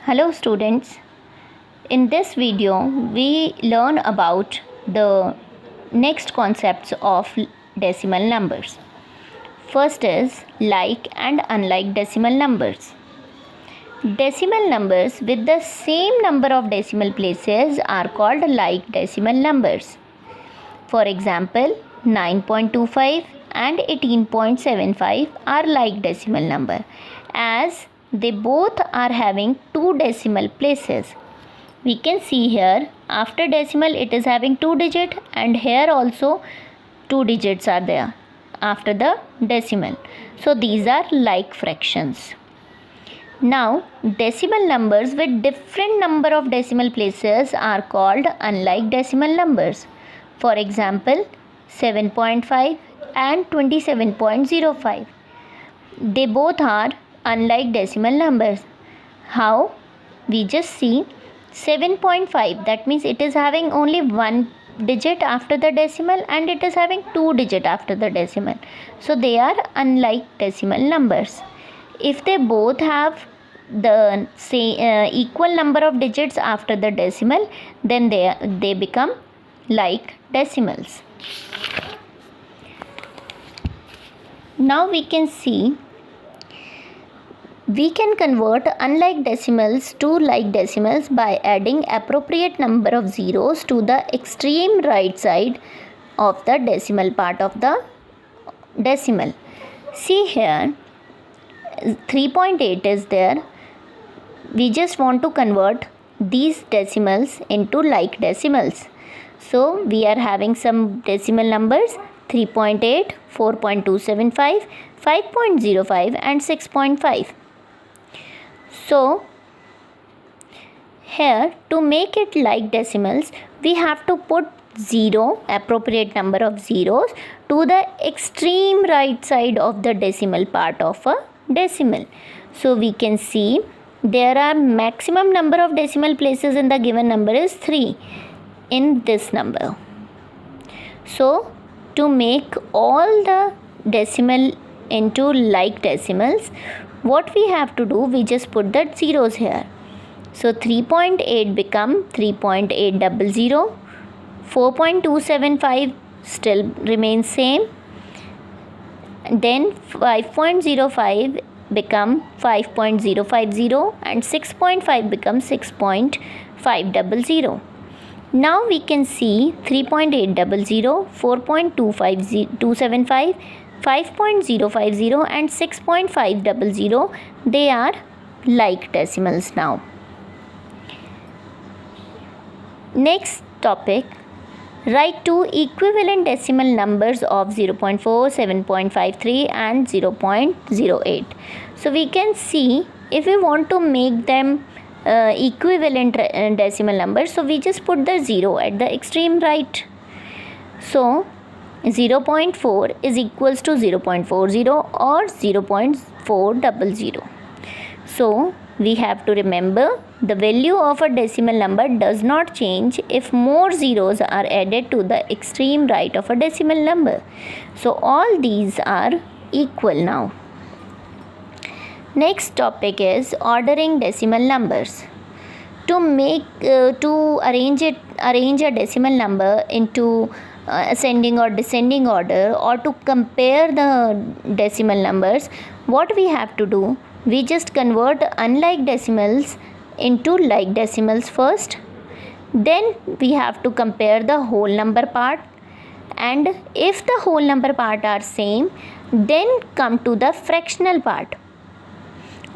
Hello students, in this video we learn about the next concepts of decimal numbers. First is like and unlike decimal numbers. Decimal numbers with the same number of decimal places are called like decimal numbers. For example, 9.25 and 18.75 are like decimal number as they both are having two decimal places. We can see here after decimal it is having 2 digit and here also 2 digits are there after the decimal. So these are like fractions. Now decimal numbers with different number of decimal places are called unlike decimal numbers. For example, 7.5 and 27.05. They both are unlike decimal numbers. How? We just see 7.5, that means it is having only one digit after the decimal and it is having two digit after the decimal. So they are unlike decimal numbers. If they both have the equal number of digits after the decimal, then they become like decimals. Now we can see we can convert unlike decimals to like decimals by adding appropriate number of zeros to the extreme right side of the decimal part of the decimal. See here 3.8 is there. We just want to convert these decimals into like decimals. So we are having some decimal numbers 3.8, 4.275, 5.05 and 6.5. So here to make it like decimals we have to put appropriate number of zeros to the extreme right side of the decimal part of a decimal. So we can see there are maximum number of decimal places in the given number is 3 in this number. So to make all the decimal into like decimals, what we have to do, we just put the zeros here. So 3.8 become 3.800, 4.275 still remains same, then 5.05 become 5.050 and 6.5 becomes 6.500. Now we can see 3.800, 4.275, 5.050 and 6.500, they are like decimals now. Next topic, write two equivalent decimal numbers of 0.4, 7.53 and 0.08. So we can see if we want to make them equivalent decimal numbers, so we just put the 0 at the extreme right. So 0.4 is equals to 0.40 or 0.400. So we have to remember the value of a decimal number does not change if more zeros are added to the extreme right of a decimal number. So all these are equal now. Next topic is ordering decimal numbers. To arrange a decimal number into ascending or descending order, or to compare the decimal numbers, what we have to do, we just convert unlike decimals into like decimals first. Then we have to compare the whole number part, and if the whole number part are same, then come to the fractional part,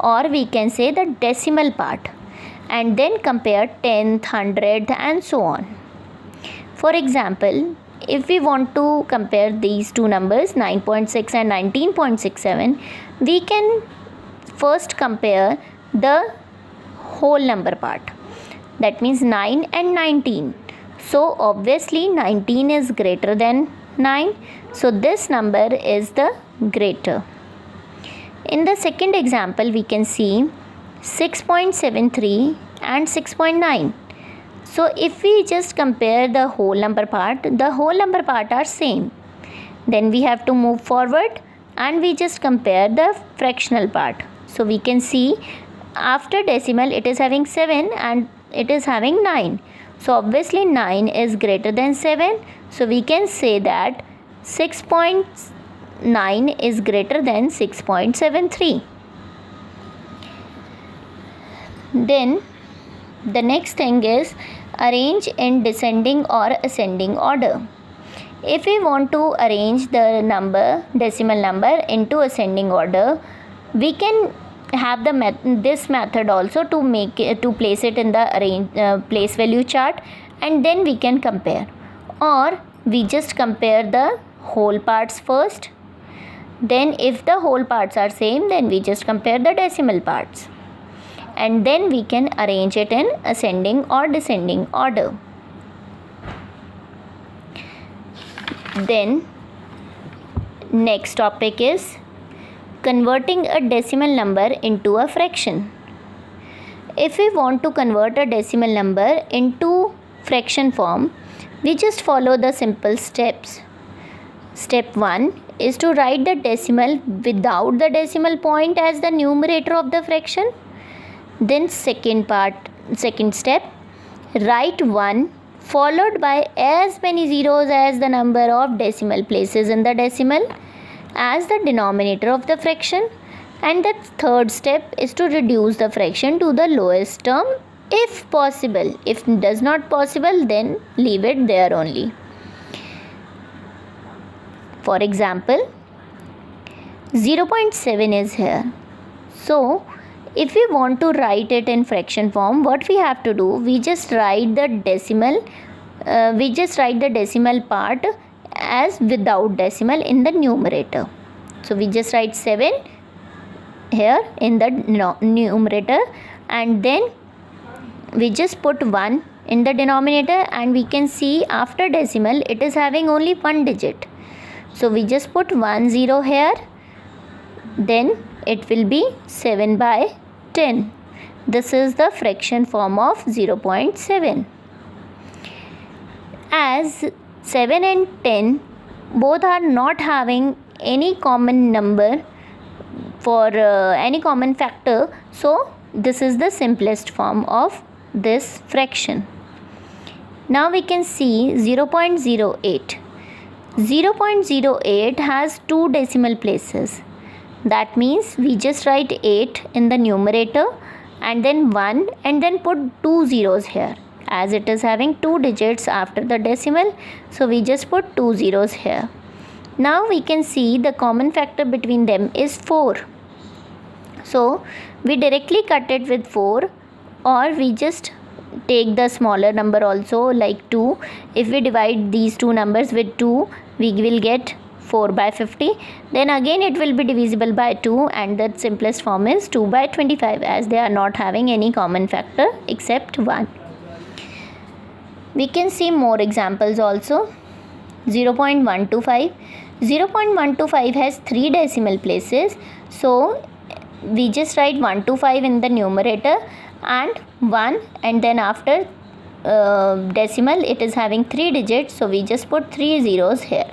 or we can say the decimal part, and then compare 10th, 100th and so on. For example, if we want to compare these two numbers 9.6 and 19.67, we can first compare the whole number part, that means 9 and 19. So obviously 19 is greater than 9, so this number is the greater. In the second example we can see 6.73 and 6.9. So if we just compare the whole number part are same. Then we have to move forward and we just compare the fractional part. So we can see after decimal it is having 7 and it is having 9. So obviously 9 is greater than 7. So we can say that 6.9 is greater than 6.73. Then the next thing is arrange in descending or ascending order. If we want to arrange the decimal number into ascending order, we can have this method also to place it in the place value chart, and then we can compare, or we just compare the whole parts first. Then if the whole parts are same, then we just compare the decimal parts, and then we can arrange it in ascending or descending order. Then next topic is converting a decimal number into a fraction. If we want to convert a decimal number into fraction form, we just follow the simple steps. Step 1 is to write the decimal without the decimal point as the numerator of the fraction. Then second step, write 1 followed by as many zeros as the number of decimal places in the decimal as the denominator of the fraction. And the third step is to reduce the fraction to the lowest term if possible. If does not possible, then leave it there only. For example, 0.7 is here. So if we want to write it in fraction form, what we have to do, we just write the decimal part as without decimal in the numerator. So we just write 7 here in the numerator, and then we just put 1 in the denominator, and we can see after decimal it is having only one digit. So we just put 1 0 here, then it will be 7 by 10. This is the fraction form of 0.7. As 7 and 10 both are not having any common number for any common factor, so this is the simplest form of this fraction. Now we can see 0.08. 0.08 has 2 decimal places. That means we just write 8 in the numerator and then 1 and then put 2 zeros here, as it is having 2 digits after the decimal, so we just put 2 zeros here. Now we can see the common factor between them is 4. So we directly cut it with 4, or we just take the smaller number also, like 2. If we divide these two numbers with 2, we will get 4 by 50. Then again it will be divisible by 2, and the simplest form is 2 by 25, as they are not having any common factor except 1. We can see more examples also. 0.125. 0.125 has 3 decimal places, so we just write 125 in the numerator and 1, and then after decimal it is having 3 digits, so we just put 3 zeros here.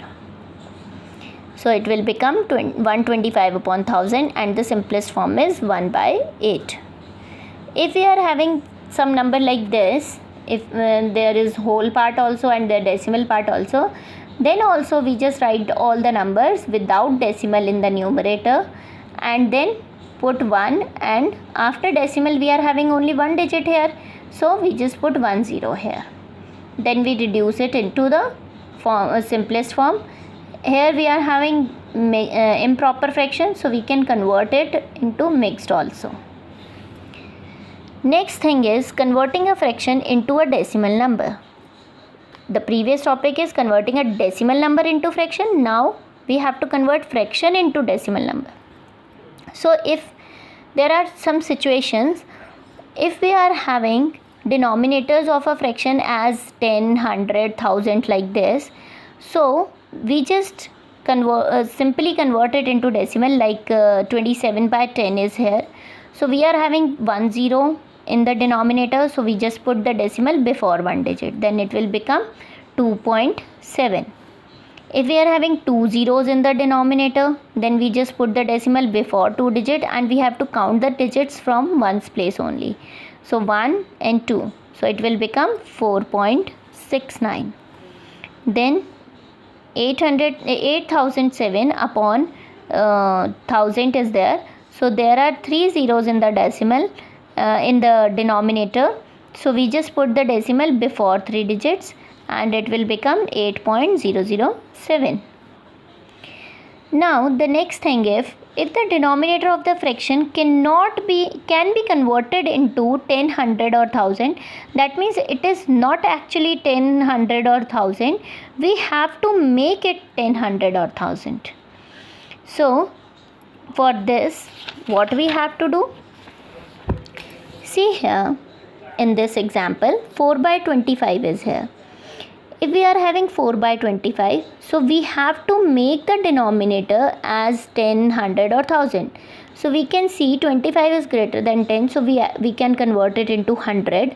So it will become 125 upon 1000, and the simplest form is 1 by 8. If we are having some number like this, if there is whole part also and the decimal part also, then also we just write all the numbers without decimal in the numerator and then put 1, and after decimal we are having only one digit here, so we just put 1 0 here. Then we reduce it into the simplest form. Here we are having improper fraction, so we can convert it into mixed also. Next thing is converting a fraction into a decimal number. The previous topic is converting a decimal number into fraction. Now we have to convert fraction into decimal number. So if there are some situations, if we are having denominators of a fraction as 10, 100, 1000 like this, so we just simply convert it into decimal, like 27 by 10 is here. So we are having 1 0 in the denominator, so we just put the decimal before one digit, then it will become 2.7. If we are having 2 zeros in the denominator, then we just put the decimal before 2 digit and we have to count the digits from ones place only. So 1 and 2. So it will become 4.69. Then 8007 upon 1000 is there. So there are 3 zeros in the decimal in the denominator. So we just put the decimal before 3 digits and it will become 8.007. Now the next thing, if the denominator of the fraction can be converted into 10, 100 or 1000, that means it is not actually 10, 100 or 1000. We have to make it 10, 100 or 1000. So for this, what we have to do? See here in this example, 4 by 25 is here. If we are having 4 by 25, so we have to make the denominator as 10, 100 or 1000. So we can see 25 is greater than 10, so we can convert it into 100.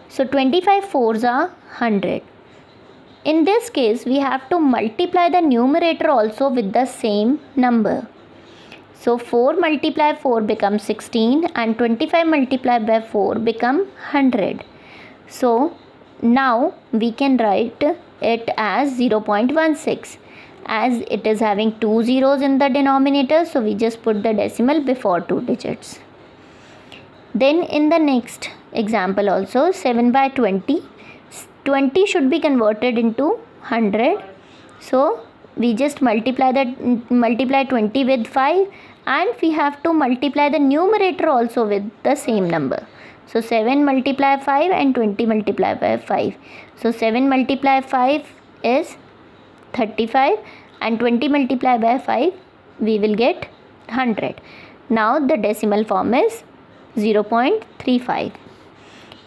So 25 fours are 100. In this case, we have to multiply the numerator also with the same number. So 4 multiplied 4 becomes 16 and 25 multiplied by 4 become 100. So now we can write it as 0.16. As it is having 2 zeros in the denominator, so we just put the decimal before 2 digits. Then in the next example also, 7 by 20. 20 should be converted into 100. So we just multiply 20 with 5 and we have to multiply the numerator also with the same number. So 7 multiply 5 and 20 multiply by 5. So 7 multiply 5 is 35 and 20 multiply by 5 we will get 100. Now the decimal form is 0.35.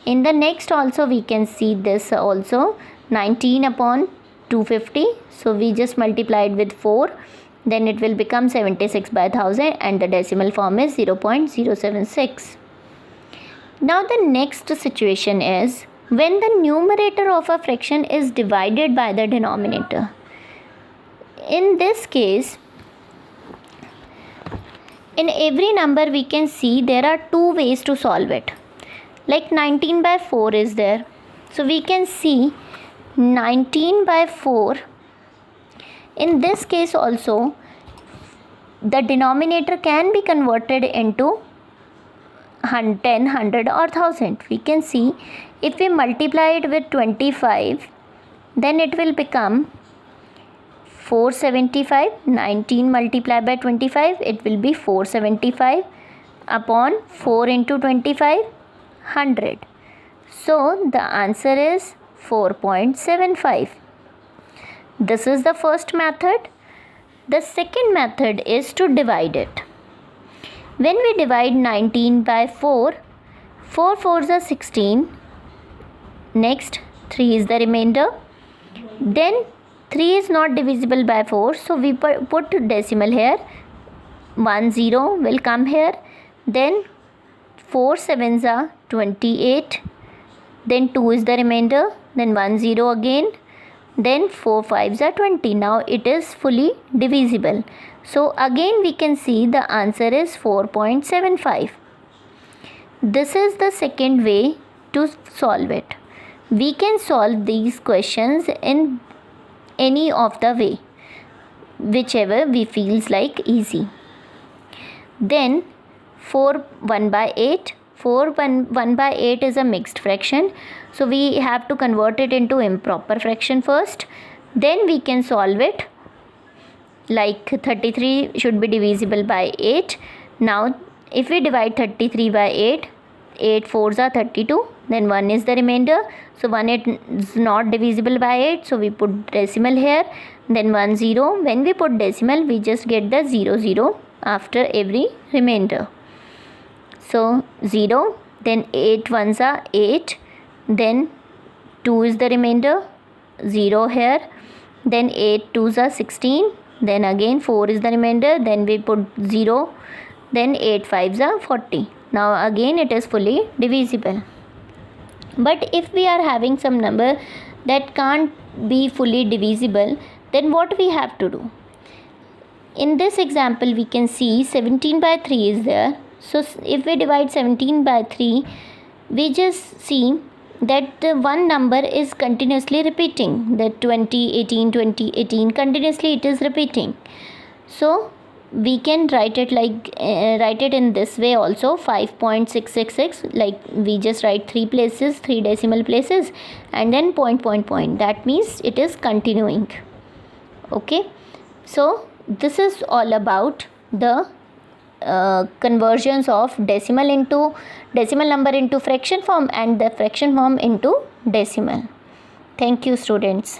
In the next also we can see this also, 19 upon 250. So we just multiplied with 4. Then it will become 76 by 1000 and the decimal form is 0.076. Now the next situation is when the numerator of a fraction is divided by the denominator. In this case, in every number we can see there are two ways to solve it. Like 19 by 4 is there. So we can see 19 by 4. In this case also, the denominator can be converted into 10, 100 or 1000. We can see if we multiply it with 25, then it will become 475. 19 multiplied by 25, it will be 475 upon 4 into 25, 100. So the answer is 4.75. This is the first method. The second method is to divide it. When we divide 19 by 4, 4 fours are 16. Next, 3 is the remainder. Then 3 is not divisible by 4, so we put decimal here. 1 0 will come here. Then 4 sevens are 28. Then 2 is the remainder. Then 1 0 again. Then 4 5s are 20. Now it is fully divisible. So again we can see the answer is 4.75. This is the second way to solve it. We can solve these questions in any of the way, whichever we feels like easy. Then 4 1 by 8. 4 1 by 8 is a mixed fraction. So we have to convert it into improper fraction first. Then we can solve it. Like 33 should be divisible by 8. Now if we divide 33 by 8, 8 fours are 32. Then 1 is the remainder. So 1 is not divisible by 8. So we put decimal here. Then 1 0. When we put decimal, we just get the 0 0 after every remainder. So 0. Then 8 ones are 8. Then 2 is the remainder. 0 here. Then 8 twos are 16. Then again 4 is the remainder. Then we put 0. Then 8 fives are 40. Now again it is fully divisible. But if we are having some number that can't be fully divisible, Then what we have to do? In this example we can see 17 by 3 is there. So if we divide 17 by 3, we just see that the one number is continuously repeating, that 20, 18, 20, 18, continuously it is repeating. So we can write it in this way also, 5.666, like we just write 3 decimal places and then point. That means it is continuing. Okay, so this is all about the conversions of decimal number into fraction form and the fraction form into decimal. Thank you, students.